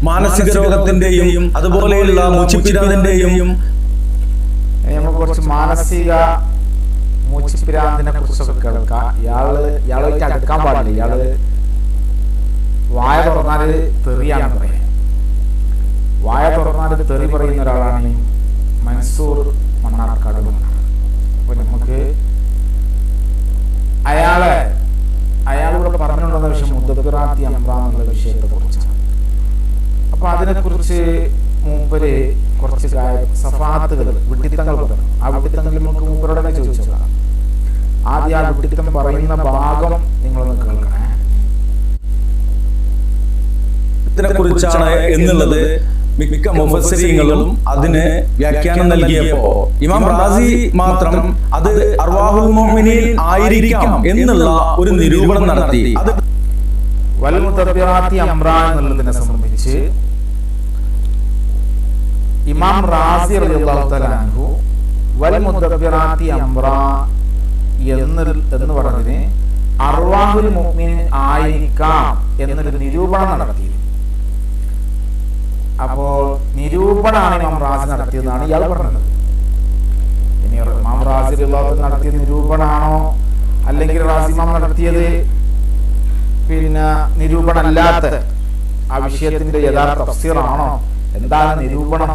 മാനസിക രോഗത്തിന്റെയും അതുപോലെയുള്ള മൂച്ചിപ്പിരാന്തിന്റെയും നമുക്ക് കുറച്ച് മാനസിക മൂച്ചിപ്പിരാന്തിനെ കുറിച്ചൊക്കെ കേൾക്കാം. ഇയാളായിട്ട് അടുക്കാൻ പാടില്ല. ഇയാള് വായ തുറന്നാല് തെറിയാണ് പറയാം. വായ തുറന്നാല് തെറി പറയുന്ന ഒരാളാണ് മൻസൂർ മണ്ണാർക്കാട്. അപ്പൊ നമുക്ക് അയാളിവിടെ പറഞ്ഞുകൊണ്ടുന്ന വിഷയം മുദബ്ബിറാത്തി അംറ എന്നുള്ള വിഷയത്തെ കുറിച്ചാണ്. അപ്പൊ അതിനെക്കുറിച്ച് മൂപ്പര് കുറച്ച് സഫാത്തുകൾ വിഡ്ഢിത്തങ്ങൾ പറഞ്ഞു. ആ വിഡ്ഢിത്തങ്ങളിൽ നമുക്ക് മൂപ്പരോടെ ചോദിച്ചതാണ്. ആദ്യം ആ വിഡ്ഢിത്തം പറയുന്ന ഭാഗം നിങ്ങളൊന്ന് കേൾക്കണേ. ഇതിനെ കുറിച്ചാണ് എന്നുള്ളത് മിക്ക മുഫസ്സിരീങ്ങളും അതിന് വ്യാഖ്യാനം നൽകിയപ്പോ ഇമാം റാസി മാത്രം അത് അർവാഹുൽ മുഅ്മിനീൻ ആയിരിക്കാം എന്നുള്ള ഒരു നിരൂപണം നടത്തി. അത് വൽ മുദബ്ബിറാത്തി അംറ എന്നുള്ളതിനെ സംബന്ധിച്ച് ഇമാം റാസി റളിയല്ലാഹു തആല അൻഹു വൽ മുദബ്ബിറാത്തി അംറ എന്ന് പറഞ്ഞതിന് അർവാഹുൽ മുഅ്മിൻ ആയിരിക്കാം എന്നൊരു നിരൂപണം നടത്തി. അപ്പോ നിരൂപണമാണ് ഇമാം റാസി നടത്തിയതെന്നാണ് ഇയാൾ പറഞ്ഞത്. ഇനി ഇമാം റാസി റളിയല്ലാഹു നടത്തിയ നിരൂപണമാണോ അല്ലെങ്കിൽ റാസി ഇമാം നടത്തിയത് പിന്നെ നിരൂപണമല്ലാത്ത ആ വിഷയത്തിന്റെ യഥാർത്ഥ തഫ്സീറാണോ, എന്താണ് നിരൂപണം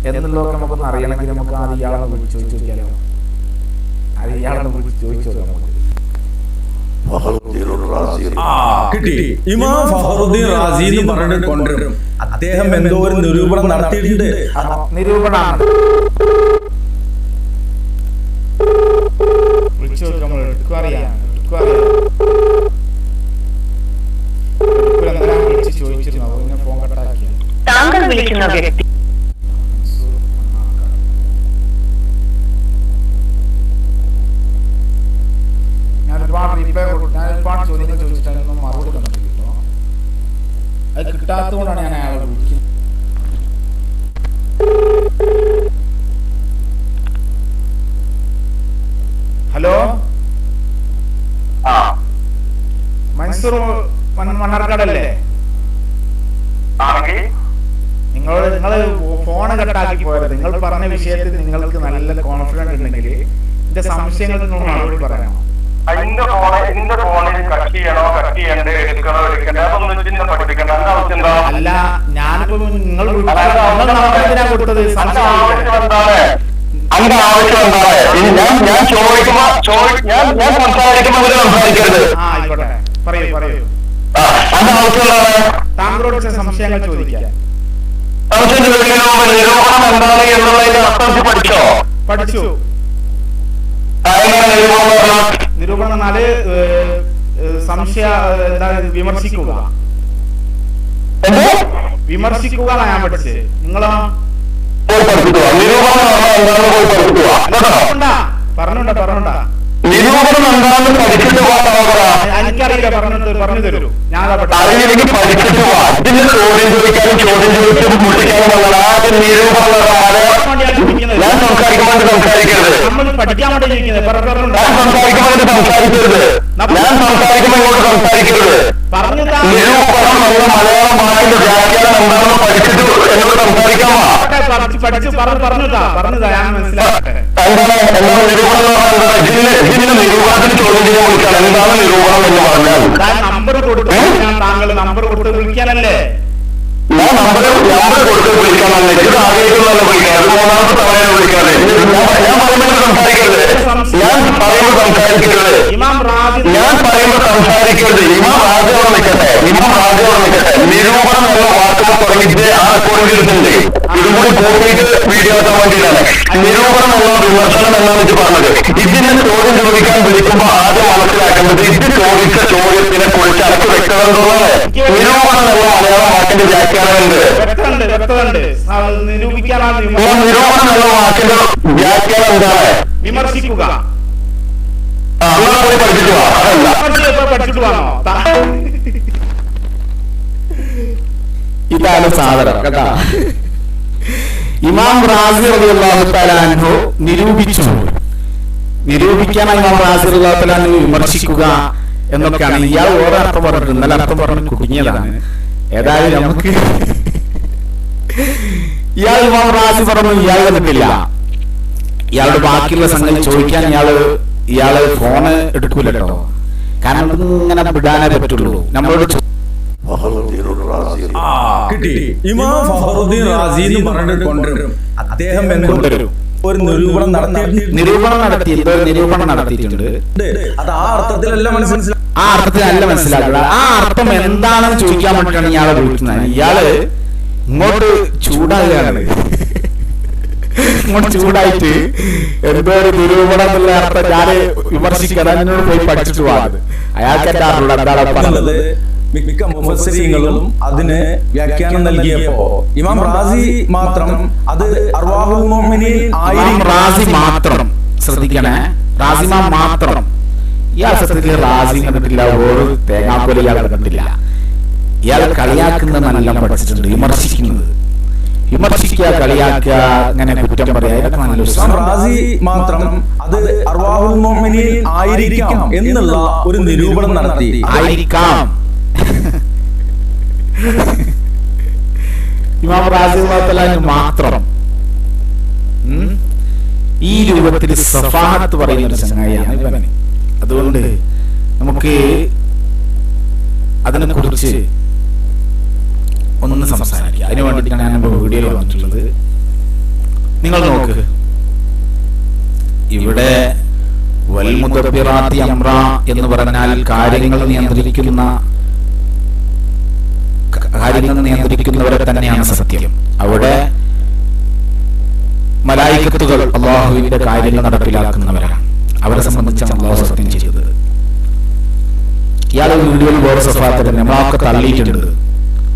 എന്നുള്ളതൊക്കെ നമുക്കൊന്ന് അറിയണമെങ്കിൽ നമുക്ക് അത് ഇയാളെ വിളിച്ച് ചോദിച്ചു നോക്കിയാലോ. അത് ഇയാളെ വിളിച്ച് ചോദിച്ചു നോക്കാം. കിട്ടി. ഇമാം ഫഖറുദ്ദീൻ റാസി എന്ന് പറഞ്ഞിട്ട് കൊണ്ടുവരും. അദ്ദേഹം എന്തോ ഒരു നിരൂപണം നടത്തിയിട്ടുണ്ട്. നിരൂപണമാണ് വിളിച്ചു നോക്കാം. ചോദിച്ചിരുന്നു. ഫോൺ കട്ടാക്കിയ താങ്കൾ വിളിക്കുന്ന വ്യക്തി ഒരുപാട് ചോദ്യങ്ങൾ ചോദിച്ചിട്ടൊന്നും മറുപടി തന്നിട്ടില്ല. അത് കിട്ടാത്തതുകൊണ്ടാണ് ഞാൻ അയാളെ വിളിക്കുന്നത്. ഹലോ, മൻസൂർ മണ്ണാർക്കാടല്ലേ? നിങ്ങള് ഫോൺ കട്ടാക്കി പോയത്. നിങ്ങൾ പറഞ്ഞ വിഷയത്തിൽ നിങ്ങൾക്ക് നല്ല കോൺഫിഡൻസ് ഉണ്ടെങ്കിൽ എന്റെ സംശയങ്ങൾക്ക് നിങ്ങൾ മറുപടി പറയാമോ? അല്ല, ഞാനിപ്പോ നിങ്ങൾ കൊടുത്തത് ആയിക്കോട്ടെ, പറയൂ പറയൂ. താങ്കളോട് സംശയങ്ങൾ ചോദിക്കാം. പഠിച്ചു. നിരൂപണം എന്നാല് സംശയ എന്താണ് വിമർശിക്കുക എന്നാണ് ഞാൻ പഠിച്ചത്. നിങ്ങളോ? പറഞ്ഞോണ്ടാ എനിക്കറിയില്ല. പറഞ്ഞു തരൂ. ഞാൻ നമ്മൾ പഠിക്കാൻ വേണ്ടി ഇരിക്കുന്നത്. പറഞ്ഞതാ ഞാൻ മനസ്സിലാക്കട്ടെ. നമ്പർ കൊടുത്തു. താങ്കൾ നമ്പർ കൊടുത്ത് വിളിക്കാനല്ലേ? ഇമാം റാസി നിരൂപണം എന്ന വാക്കുകൾ തുടങ്ങിയിട്ട് ആ റെക്കോർഡിംഗ് ഇതുകൂടി പോയിട്ട് വീഡിയോ ആക്കാൻ വേണ്ടിയിട്ടാണ്. നിരൂപണം എന്ന വിമർശനം എന്നാണ് ഇത് പറഞ്ഞത്. ഇതിന് ചോദ്യം ചോദിക്കാൻ വിളിക്കുമ്പോൾ ആദ്യം മനസ്സിലാക്കേണ്ടത് ഇത് ചോദിച്ച ചോദ്യത്തിനെ കുറിച്ച് അനക്ക് വ്യക്തത എന്നുള്ളതാണ്. നിരൂപണം എന്ന മലയാളം വാക്കിന്റെ വ്യാഖ്യാനം ഉണ്ട്. നിരൂപണം എന്ന വാക്കിന്റെ വ്യാഖ്യാനം എന്താണ്? വിമർശിക്കുക. അങ്ങനെ പോയി പഠിച്ചിട്ട് ഇതാണ് സാധനം കേട്ടാ. ഇമാം റാസി റളിയല്ലാഹു തആല അൻഹു നിരൂപിക്കാൻ ഇമാം റാസി റളിയല്ലാഹു തആല അൻഹു വിമർശിക്കുക എന്നൊക്കെയാണ്. ഇയാൾ ഓരോ അർത്ഥം പറഞ്ഞിട്ട് ഇന്നലെ അർത്ഥം പറഞ്ഞ് കുടുങ്ങിയതാണ്. ഏതായാലും നമുക്ക് ഇയാൾ ഇമാം റാസി പറഞ്ഞു ഇയാൾ വന്നിട്ടില്ല, ഇയാളുടെ ബാക്കിയുള്ള സംഗതി ചോദിക്കാൻ ഇയാള് ഫോണ് എടുക്കൂല കേട്ടോ. കാരണം ഇങ്ങനെ വിടാനേ പറ്റുള്ളൂ. നമ്മളോട് കിട്ടി. ഇമാം ഫഖറുദ്ദീൻ റാസി എന്ന് പറഞ്ഞിട്ട് കൊണ്ടുവരും. അദ്ദേഹം കൊണ്ടുവരും ഒരു നിരൂപണം നടത്തിയിട്ടുണ്ട്. അത് ആ അർത്ഥത്തിലല്ല മനസ്സിലാക്കുക, ആ അർത്ഥത്തിലല്ല മനസ്സിലാക്കുക. ആ അർത്ഥം എന്താണെന്ന് ചോദിക്കാൻ വേണ്ടിയിട്ടാണ് ഇയാളെ വിളിക്കുന്നത്. ഇയാള് ഇങ്ങോട്ട് ചൂടാകുകയാണ്. ഇങ്ങോട്ട് ചൂടായിട്ട് എന്തോ ഒരു നിരൂപണം എന്നുള്ള അർത്ഥം ഞാന് വിമർശിക്കാൻ അതിനോട് പോയി പഠിച്ചിട്ട് പോകാതെ അയാൾക്ക് എന്താണ് പറഞ്ഞത്. മിക്ക മുഫസ്സിരീങ്ങളും അതിന് വ്യാഖ്യാനം നൽകിയപ്പോ ഇമാം റാസി മാത്രം അത് അർവാഹുൽ മുഅ്മിനീൻ റാസി മാത്രം ശ്രദ്ധിക്കണേ, റാസിമാ മാത്രം. ഇയാൾ സത്യത്തിൽ റാസി കണ്ടിട്ടില്ല, ഒരു തേങ്ങാക്കൊല ഇയാൾ കണ്ടിട്ടില്ല. ഇയാൾ കളിയാക്കുന്നത് നല്ല പഠിച്ചിട്ടുണ്ട്. വിമർശിക്കുക, കളിയാക്കുക, അങ്ങനെ കുറ്റം പറയാ, റാസി മാത്രം അത് അർവാഹുൽ മുഅ്മിനീൻ ആയിരിക്കാം എന്നുള്ള ഒരു നിരൂപണം നടത്തി. ആയിരിക്കാം ഇമാം റാസി മാത്രം ഈ രൂപത്തിൽ സഫാഹത്ത് പറയുന്ന ഒരു ചങ്ങായിയാണ് ഇവൻ. അതുകൊണ്ട് നമുക്ക് അതിനെ കുറിച്ച് ഒന്ന് സംസാരിക്കാം. അതിനു വേണ്ടിയിട്ടാണ് ഞാൻ വീഡിയോ വന്നിട്ടുള്ളത്. നിങ്ങൾ നോക്ക്, ഇവിടെ വൽ മുദബ്ബിറാത്തി അംറ എന്ന് പറഞ്ഞാൽ കാര്യങ്ങൾ നിയന്ത്രിക്കുന്നവരെ തന്നെയാണ് സത്യം. അവിടെ മലായികത്തുകൾ അല്ലാഹുവിന്റെ കാര്യങ്ങൾ നടപ്പിലാക്കുന്നവരാണ്. അവരെ സംബന്ധിച്ചാണ് അല്ലാഹു സത്യം ചെയ്തത്. ഇയാളെ വീഡിയോയിൽ വേറെ സഫാത്ത് നമ്മളൊക്കെ തള്ളിയിട്ടുണ്ട്.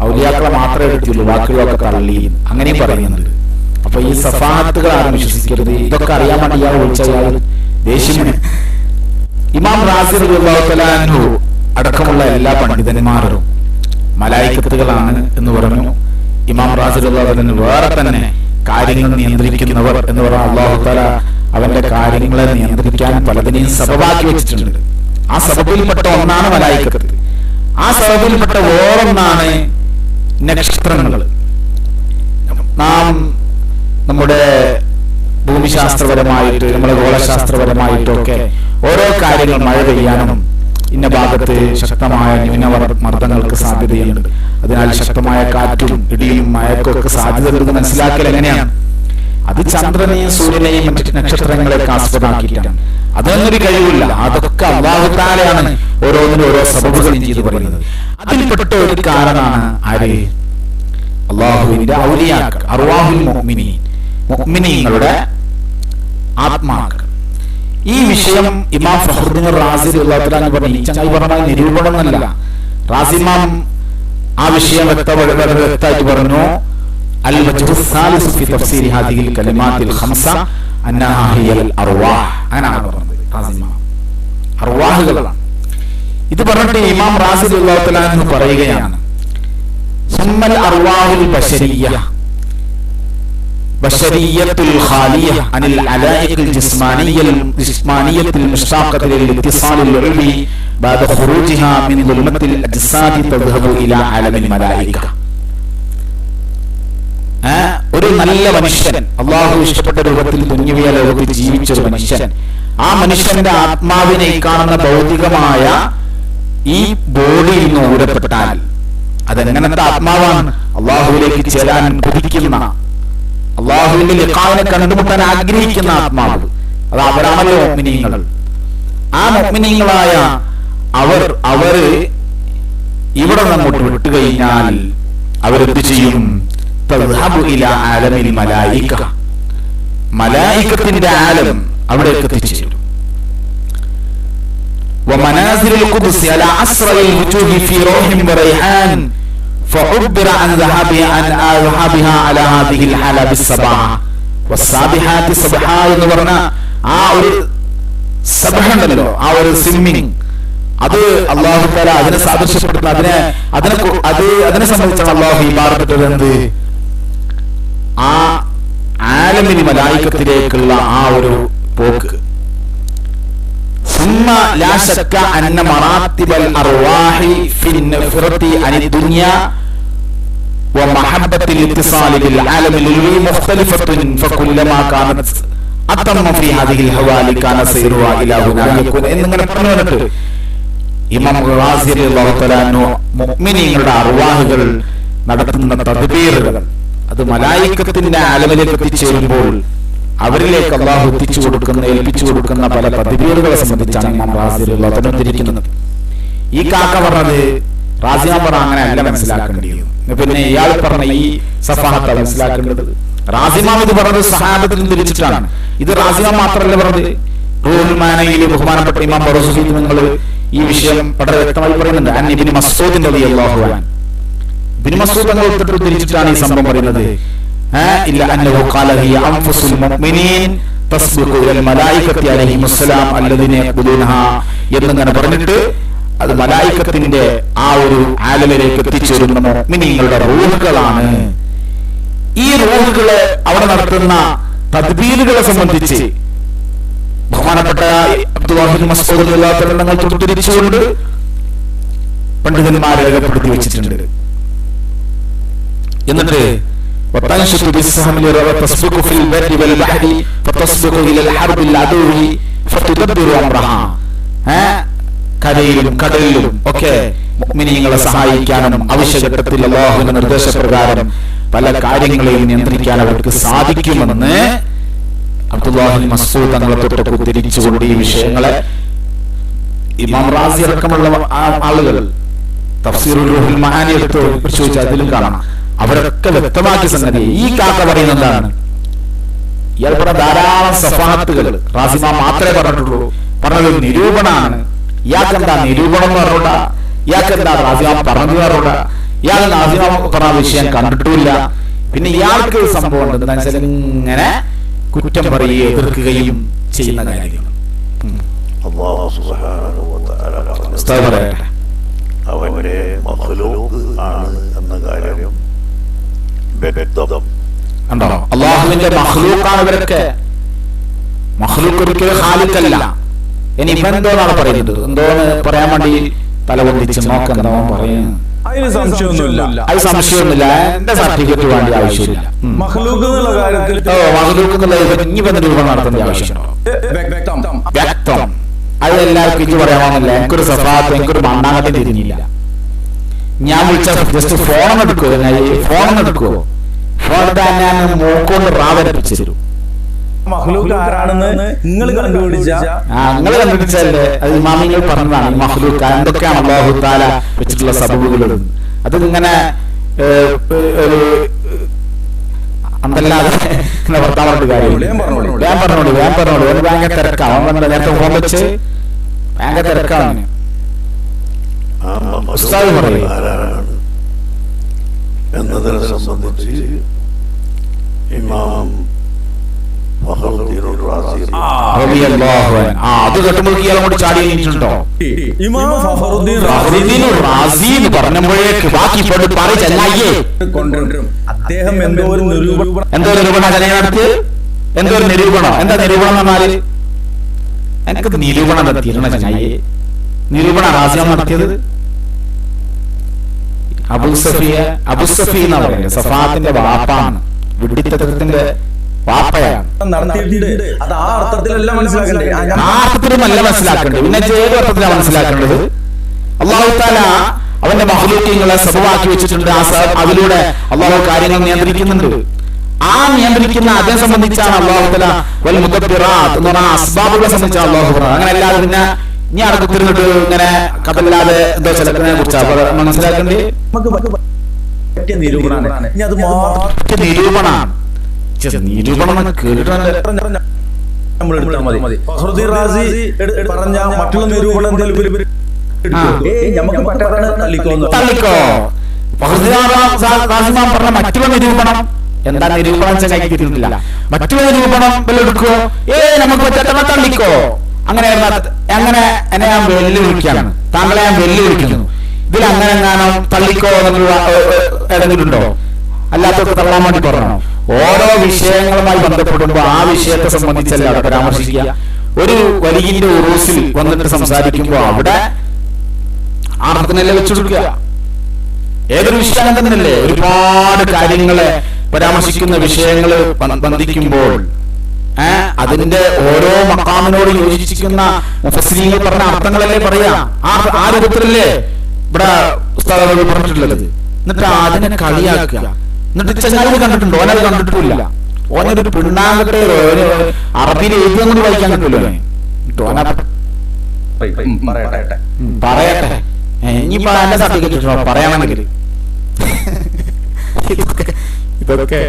ഔലിയാക്കളെ മാത്രമേ എടുത്തുള്ളൂ, ബാക്കിയുള്ളതൊക്കെ തള്ളി, അങ്ങനെയും പറയുന്നുണ്ട്. അപ്പൊ ഈ സഫാത്തുകൾ ആരും വിശ്വസിക്കരുത്. ഇതൊക്കെ അറിയാൻ വേണ്ടി ഇയാൾ വിളിച്ചയാൾ ദേഷ്യം. ഇമാം റാസി റളിയല്ലാഹു തആല അൻഹു അടക്കമുള്ള എല്ലാ പണ്ഡിതന്മാരും മലായികത്തുകളാണ് എന്ന് പറഞ്ഞു. ഇമാം റാസി റളിയല്ലാഹു തആല വേറെ തന്നെ കാര്യങ്ങൾ നിയന്ത്രിക്കുന്നവർ എന്ന് പറഞ്ഞ അല്ലാഹു തആല അവന്റെ കാര്യങ്ങളെ നിയന്ത്രിക്കാൻ പലതിനെയും സബബാക്കി വെച്ചിട്ടുണ്ട്. ആ സബബിൽപ്പെട്ട ഒന്നാണ് മലായികത്ത്. ആ സബബിൽപ്പെട്ട വേറൊന്നാണ് നക്ഷത്രങ്ങൾ. നാം നമ്മുടെ ഭൂമിശാസ്ത്രപരമായിട്ട് നമ്മുടെ ഗോളശാസ്ത്രപരമായിട്ടൊക്കെ ഓരോ കാര്യങ്ങൾ മഴ പെയ്യാനും ഇന്ന ഭാഗത്ത് ശക്തമായ ന്യൂനമർദ്ദങ്ങൾക്ക് സാധ്യതയുണ്ട്, അതിനാൽ ശക്തമായ കാറ്റും ഇടിയും മഴക്കൊക്കെ സാധ്യതയുണ്ടെന്ന് മനസ്സിലാക്കൽ എങ്ങനെയാണ്? അത് ചന്ദ്രനെയും സൂര്യനെയും മറ്റു നക്ഷത്രങ്ങളെയൊക്കെ ആസ്പദമാക്കിയിട്ടാണ്. അതൊന്നൊരു കഴിവില്ല. അതൊക്കെ അല്ലാഹു തആലയാണ് ഓരോന്നിനും ഓരോ സബബുകളും ചെയ്തു പറയുന്നത്. അതിൽപ്പെട്ട ഒരു കാരണമാണ് ആര്? അല്ലാഹുവിന്റെ ഔലിയാക്കൾ, അർവാഹുൽ മുഅ്മിനീൻ, മുഅ്മിനീങ്ങളുടെ ആത്മാക്കൾ. ഈ വിഷയം ഇമാം ഫഖറുദ്ദീൻ റാസി റളിയല്ലാഹു തആല പറഞ്ഞു. ഈ ചങ്ങായി പറഞ്ഞ നിരൂപണമല്ല, റാസിമാം ആ വിഷയം വ്യക്തമായിട്ട് പറഞ്ഞു. الوجه الثالث في تفسير هذه الكلمات الخمسة أنها هي الأرواح. أنا അർവാഹുകളാണ് ഇത് പറഞ്ഞിട്ട് ഇമാം റാസി റളിയല്ലാഹു തആല അൻഹു പറയുകയാണ്, സുമ്മൽ അർവാഹുൽ ബശരിയ്യത്തുൽ ഖാലിയ അനിൽ അലായിഖിൽ ജിസ്മാനിയ്യത്തിൽ മുഷ്താഖത്തിൽ ലിത്തിസാലിൽ ഉൽമി ബഅദ ഖുറൂജിഹാ മിൻ ദുൽമത്തിൽ അജ്സാദി തദ്ഹബു ഇലാ അലമിൽ മലായിക. ഒരു നല്ല മനുഷ്യൻ, അള്ളാഹു ഇഷ്ടപ്പെട്ട രൂപത്തിൽ ദുനിയവിയ ലോകത്തിൽ ജീവിച്ച ഒരു മനുഷ്യൻ, ആ മനുഷ്യന്റെ ആത്മാവിനെ കാണുന്ന ഭൗതികമായ ഈ ബോഡിയിൽ നിന്ന് ഊരപ്പെട്ടാൽ അതെങ്ങനത്തെ ആത്മാവാണ്? അള്ളാഹുവിലേക്ക് ചേരാൻ കൊതിക്കുന്ന, അള്ളാഹുവിന്റെ ലിഖാവിനെ കണ്ടുമുട്ടാൻ ആഗ്രഹിക്കുന്ന ആത്മാവ്. അത് അവരാണല്ലോ മുഅ്മിനീങ്ങൾ. ആ മുഅ്മിനീങ്ങളായ അവര് ഇവിടെ നമ്മോട്ട് വിട്ടുകഴിഞ്ഞാൽ അവരെന്ത് ചെയ്യും? തദ്ഹബു ഇലാ ആലമിൽ മലായിക, മലായികത്തിന്റെ ആലം അവിടേക്ക് എത്തിച്ചേരും. വമനാസിലുൽ ഖുദ്സ് അലാ അസ്റയിൽ വുജൂഹി ഫീ റൂഹിൻ വറൈഹാൻ ഫഉബ്ബിറ അൻ ദഹബിഹാ അലാ ഹാദിഹിൽ ഹാല ബിസ്സബാഹ വസ്സാബിഹാത്തി സബ്ഹ എന്ന് പറഞ്ഞ ആ ഒരു സബ്ഹ ഉണ്ടല്ലോ, ആ ഒരു സ്വിമ്മിങ്, അത് അല്ലാഹു തആല അതിനെ സാദൃശ്യപ്പെടുത്തുന്ന അതിനെ സംബന്ധിച്ചാണ് അല്ലാഹു ഇബാറത്ത് എന്ത് ആ ആലമിൽ മലായികത്തിലേക്കുള്ള ആ ഒരു പോക്ക്. ثم لا شك أن مراتب الأرواح في النفرة عن الدنيا محبة الاتصال بالعالم العلوي مختلفة فكلما كانت أتم في هذه الحوالي كان سيرها إلى هنا يكون എന്നിങ്ങനെ പറഞ്ഞു വന്നിട്ട് ഇമാം റാസി റളിയല്ലാഹു തആല അൻഹു മുഅ്മിനീങ്ങളുടെ അർവാഹുകൾ നടത്തുന്ന തദ്ബീറുകൾ അത് മലായികത്തിന്റെ ആലമിലേക്ക് എത്തിച്ചേരുമ്പോൾ അവരിലേക്ക് അല്ലാഹു ഏൽപ്പിച്ചു കൊടുക്കുന്ന പല തദ്ബീറുകളെ സംബന്ധിച്ചാണ് ഇമാം റാസി റളിയല്ലാഹു തആല ഉദ്ധരിക്കുന്നത്. ഈ കാക്ക പറഞ്ഞത് റാസിമാൻ പറഞ്ഞ അങ്ങനെ അല്ല മനസ്സിലാക്കേണ്ടത്. പിന്നെ ഇയാൾ പറഞ്ഞ ഈ സഫാഹത്ത് മനസ്സിലാക്കേണ്ടത്. റാസിമാൻ ഇത് പറഞ്ഞത് സഹാബത്തിൽ തിരിച്ചിട്ടാണ്. ഇത് റാസിമാൻ മാത്രമല്ല പറഞ്ഞത്. റൂഹുൽ മാനയിൽ ബഹുമാനപ്പെട്ട ഇമാം ബറൂസി നിങ്ങൾ ഈ വിഷയം വളരെ വ്യക്തമായി പറയുന്നുണ്ട്. അൻ ഇബ്നു മസ്ഊദ് റളിയല്ലാഹു അൻഹു ഇബ്നു മസ്ഊദ് തങ്ങൾ തിരിച്ചിട്ടാണ് ഈ സംഭവം പറയുന്നത്. ഇല്ല അന്നഹു ഖാല ഹിയ അൻഫുസുൽ മുഅ്മിനീൻ തസ്ബിഖു ഇലൽ മലായികത്തി അലൈഹിമുസ്സലാം അല്ലദീന യഖ്ബുദൂനഹാ എന്നിങ്ങനെ പറഞ്ഞിട്ട് അത് മലായികത്തിന്റെ ആ ഒരു ആലമിലേക്ക് എത്തിച്ചേരുന്ന മുഅ്മിനീങ്ങളുടെ റൂഹുകളാണ്. ഈ റൂഹുകളെ അവിടെ നടത്തുന്ന തദ്ബീറുകളെ സംബന്ധിച്ച് ബഹുമാനപ്പെട്ട അബ്ദുല്ലാഹി മസ്ഊദ് റളിയല്ലാഹു അൻഹു തങ്ങൾ തുറത്തിരിച്ചുകൊണ്ട് പണ്ഡിതന്മാർ രേഖപ്പെടുത്തി വെച്ചിട്ടുണ്ട്. എന്നിട്ട് وتنشط بالسهم وتسبق في البر والبحر فتسبق الى الحرب العدو فتدبر امرها. കരയിലും കടലിലും ഒക്കെ മുഅ്മിനീങ്ങളെ സഹായിക്കാനും ആവശ്യഘട്ടത്തിൽ അല്ലാഹുവിന്റെ നിർദ്ദേശപ്രകാരം പല കാര്യങ്ങളെയും നിയന്ത്രിക്കാൻ അവർക്ക് സാധിക്കുമെന്ന് അബ്ദുല്ലാഹി മസ്ഊദ് തങ്ങളെ തൊട്ട് ഉദ്ധരിച്ചുകൊണ്ട് ഈ വിഷയങ്ങളെ ഇമാം റാസി അടക്കമുള്ള ആളുകൾ തഫ്സീറുൽ റൂഹുൽ മആനി എടുത്ത് പരിശോധിച്ചാൽ അതിലും കാണാം. അവരൊക്കെ വ്യക്തമാക്കിയ സംഗതി ഈ കാക്ക പറയുന്നതാണ്. ഇയാൾ പറഞ്ഞ ധാരാളം സഫാഹത്തുകൾ റാസിമാൻ മാത്രമേ പറഞ്ഞിട്ടുള്ളൂ. പറഞ്ഞത് നിരൂപണമാണ്. ഇയാൾക്കെന്താ നിരൂപണം എന്ന് പറഞ്ഞൂടാ, ഇയാൾക്കെന്താ റാസിമാൻ പറഞ്ഞു പറഞ്ഞൂടാ, ഇയാൾ റാസിമാൻ പറഞ്ഞ വിഷയം കണ്ടിട്ടില്ല. പിന്നെ ഇയാൾക്ക് സംഭവം എന്താ വെച്ചാൽ ഇങ്ങനെ കുറ്റം പറയുകയും എതിർക്കുകയും ചെയ്യുന്ന കാര്യങ്ങൾ. അല്ലാഹു സുബ്ഹാനഹു വ തആല അവന്റെ മഖ്ലൂഖ് ആണ് എന്ന കാര്യം വ്യക്തം. ഉണ്ടോ? അല്ലാഹുവിന്റെ മഖ്ലൂഖാണ് ഇവരൊക്കെ. മഖ്ലൂഖ് ഒരിക്കലും ഖാലിഖല്ല. ഇനി ഇവൻ എന്തോന്നാണ് പറയുന്നത്, എന്തോന്ന് പറയാൻ വേണ്ടി തല പൊന്തിച്ച് നോക്കെന്തോ പറയുന്നു. അതിന് സംശയമൊന്നുമില്ല. അത് സംശയമൊന്നുമില്ല. എന്റെ സർട്ടിഫിക്കറ്റ് വേണ്ടി ആവശ്യമില്ല. മഖ്ലൂഖ് എന്നുള്ള കാര്യത്തിൽ മഖ്ലൂഖ് എന്നുള്ള ഇനി വന്ന രൂപം നടത്തേണ്ട ആവശ്യമുണ്ടോ? വ്യക്തം. അത് എല്ലാവർക്കും ഇത് പറയാമെന്നല്ല. എനിക്കൊരു സഫാത്ത്, എനിക്കൊരു മണ്ണാകട്ടെ തിരിഞ്ഞില്ല. ഞാൻ വിളിച്ച ജസ്റ്റ് ഫോൺ എടുക്കുവോ? ഫോൺ എടുത്താൽ ഞാൻ മൂക്കൊണ്ട് റാവരപ്പിച്ചു തരും. മഖ്ലൂഖ് ആരാണെന്ന് നിങ്ങൾ കണ്ടുപിടിച്ചല്ലേ? അത് ഇമാമിങ്ങൾ പറഞ്ഞതാണ്. ഈ മഖ്ലൂഖ് എന്തൊക്കെയാണ് അല്ലാഹു തആല വെച്ചിട്ടുള്ള സബബുകൾ. അത് ഇങ്ങനെ അന്തല്ലാതെ വർത്താൻ കാര്യമില്ല. ഞാൻ പറഞ്ഞോളൂ ഭയങ്കര തിരക്കാണ്. നേരത്തെ ഫോൺ വെച്ച് ഭയങ്കര തിരക്കാണ്. ആരാണ് എന്നതിനെ സംബന്ധിച്ച് ഇമാം അത് കേട്ടുമ്പോൾ ഇയാളെ കൊണ്ട് ചാടി കഴിഞ്ഞിട്ടുണ്ടോ? പറഞ്ഞപ്പോഴേക്ക് ബാക്കി അദ്ദേഹം എന്തോ ഒരു നിരൂപണം എന്താ നിരൂപണം എന്ന് പറഞ്ഞാല് എനിക്ക് നിരൂപണം തീരണ ചങ്ങായി. നിരൂപണം റാസിയാൻ നടത്തിയത് അബുസഫി എന്നാ പറയുന്നത്. സഫാത്തിന്റെ വാപ്പാണ്, വിഡിത്തത്തിന്റെ വാപ്പയാണ്. നടത്തിയിട്ടുണ്ട്. അത് ആ അർത്ഥത്തിലല്ല മനസ്സിലാക്കണ്ടേ? ആ അർത്ഥത്തിലുമല്ല മനസ്സിലാക്കേണ്ടത്. പിന്നെ ഏത് അർത്ഥത്തിലാണ് മനസ്സിലാക്കേണ്ടത്? അല്ലാഹു തആല അവന്റെ മഖ്ലൂഖീങ്ങളെ സബബാക്കി വെച്ചിട്ടുണ്ട്. അതിലൂടെ അല്ലാഹു കാര്യങ്ങൾ നിയന്ത്രിക്കുന്നുണ്ട്. ആ നിയന്ത്രിക്കുന്ന അതിനെ സംബന്ധിച്ചാണ് അല്ലാഹു തആല വൽ മുദബ്ബിറാത്ത് എന്ന് പറഞ്ഞ അസ്ബാബുകളെ സംബന്ധിച്ചാണ് അല്ലാഹു പറഞ്ഞത്. അങ്ങനെ അല്ലാതെ പിന്നെ ഇനി അവിടെ കുത്തിരുന്നിട്ട് ഇങ്ങനെ കഥയില്ലാതെ എന്തോ ചിലതിനെ കുറിച്ചാണ് മനസ്സിലാക്കേണ്ടത്. പറ്റിയ നിരൂപണമാണ്. ഇനി അത് നിരൂപണമാണ്. നിരൂപണം കേട്ടിട്ടുണ്ട്. നമ്മൾ എടുത്താൽ മതി. ഫഖ്റുദ്ദീൻ റാസി പറഞ്ഞ മറ്റുള്ള നിരൂപണം എന്തെങ്കിലും നമുക്ക് പറ്റാതാണ് തള്ളിക്കോ. ഫഖ്റുദ്ദീൻ റാസി പറഞ്ഞ മറ്റുള്ള നിരൂപണം എന്താ നിരൂപണം കിട്ടിയിട്ടില്ല. മറ്റുള്ള നിരൂപണം എടുക്കോ, നമുക്ക് പറ്റാത്ത തള്ളിക്കോ. അങ്ങനെ എന്നെ ഞാൻ വെല്ലുവിളിക്കാണ്, താങ്കളെ ഞാൻ വെല്ലുവിളിക്കുന്നു. ഇതിൽ അങ്ങനെ എങ്ങാനും തള്ളിക്കോ എന്നുള്ള ഏതെങ്കിലുണ്ടോ? അല്ലാത്തൊക്കെ തള്ളാൻ വേണ്ടി പറഞ്ഞോ? ഓരോ വിഷയങ്ങളുമായി ബന്ധപ്പെടുമ്പോ ആ വിഷയത്തെ സംബന്ധിച്ചല്ല അവിടെ പരാമർശിക്കുക. ഒരു വലിയ ഉറൂസിൽ വന്നിട്ട് സംസാരിക്കുമ്പോ അവിടെ ആർത്തിനല്ലേ വെച്ചുകൊടുക്കുക. ഏതൊരു വിഷയം തന്നെയല്ലേ, ഒരുപാട് കാര്യങ്ങളെ പരാമർശിക്കുന്ന വിഷയങ്ങൾ ബന്ധിക്കുമ്പോൾ അതിന്റെ ഓരോ മഖാമിനോട് യോജിച്ചിരിക്കുന്ന മുഫസ്സിരീങ്ങൾ പറഞ്ഞ അർത്ഥങ്ങളല്ലേ പറയാ. ആ രൂപത്തിലല്ലേ ഇവിടെ ഉസ്താദുകൾ പറഞ്ഞിട്ടുള്ളത്. എന്നിട്ട് അതിനെ കളിയാക്കുക. എന്നിട്ട് ചങ്ങാതി കണ്ടിട്ടുണ്ടോ? ഓനത് കണ്ടിട്ടില്ല. ഓനൊരു പിണ്ണാകട്ടെ അറബിയിൽ എഴുതുന്നത് വായിക്കാൻ കിട്ടില്ല. പറയട്ടെ ഇനിയിപ്പോ എന്റെ സർട്ടിഫിക്കറ്റ് പറയണമെങ്കിൽ ഇതൊക്കെ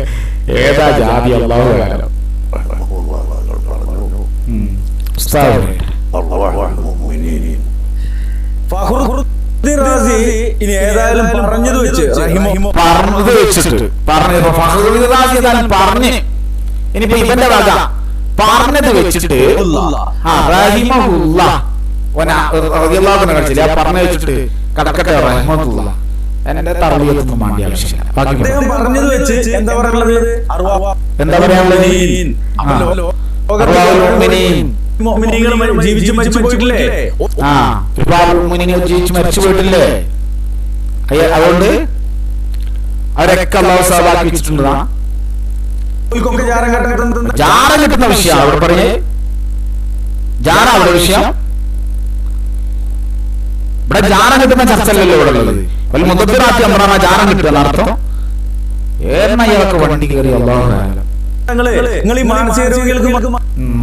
ഏതാ ജാതി അല്ലാഹു അഅലം. ഫഖ്റുദ്ദീൻ റാസി ഇനി ഏതായാലും പറഞ്ഞത് വെച്ചിട്ട് പറഞ്ഞ് ഇനിയിപ്പോ ഇവന്റെ വക പറഞ്ഞത് വെച്ചിട്ട് പറഞ്ഞു വെച്ചിട്ട് കടക്കട്ടെ റഹ്മത്തുള്ളാഹ്. എന്റെ തർബീയത്തൊന്നും വേണ്ട ആവശ്യമില്ല. അദ്ദേഹം പറഞ്ഞത് വെച്ച് എന്താ പറയുള്ളത്? എന്താ പറയാനുള്ളത്? ജീവിച്ചു മരിച്ചു പോയിട്ടില്ലേ? ജീവിച്ചു മരിച്ചു പോയിട്ടില്ലേ? അതുകൊണ്ട് അവരൊക്കെ അല്ലാഹു സവാബാക്കി വെച്ചിട്ടുള്ളതാ. ജാറ കിട്ടുന്ന വിഷയം അവിടെ പറഞ്ഞേ. ജാറ അവിടെ വിഷയം. ഇവിടെ ജാറ കിട്ടുന്ന ചർച്ചയല്ലല്ലോ ഇവിടെ ഉള്ളത്. മുദ്ദബിറാത്തി അമ്റാന ജാറ കിട്ടുക അർത്ഥം. ഏറെയൊക്കെ വണ്ടി കയറി അല്ലാഹു അഅലം.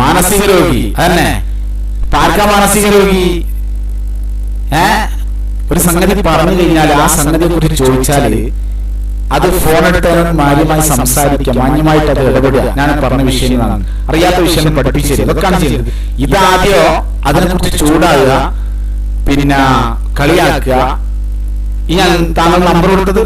മാനസിക രോഗി അതന്നെ. പാർക്ക മാനസിക രോഗി ഒരു സംഗതി പറഞ്ഞു കഴിഞ്ഞാൽ ആ സംഗതിയെ കുറിച്ച് ചോദിച്ചാല് അത് ഫോണെടുത്ത് മാന്യമായി സംസാരിക്കുക, മാന്യമായിട്ട് അത് ഇടപെടുക. ഞാൻ പറഞ്ഞ വിഷയങ്ങളാണ്, അറിയാത്ത വിഷയങ്ങൾ പഠിപ്പിച്ചു തരിക, അതൊക്കെയാണ് ചെയ്യുന്നത്. ഇതാദ്യോ അതിനെക്കുറിച്ച് ചൂടാകുക, പിന്നെ കളിയാക്കുക. ഈ ഞാൻ താങ്കൾ നമ്പർ കൊടുത്തത്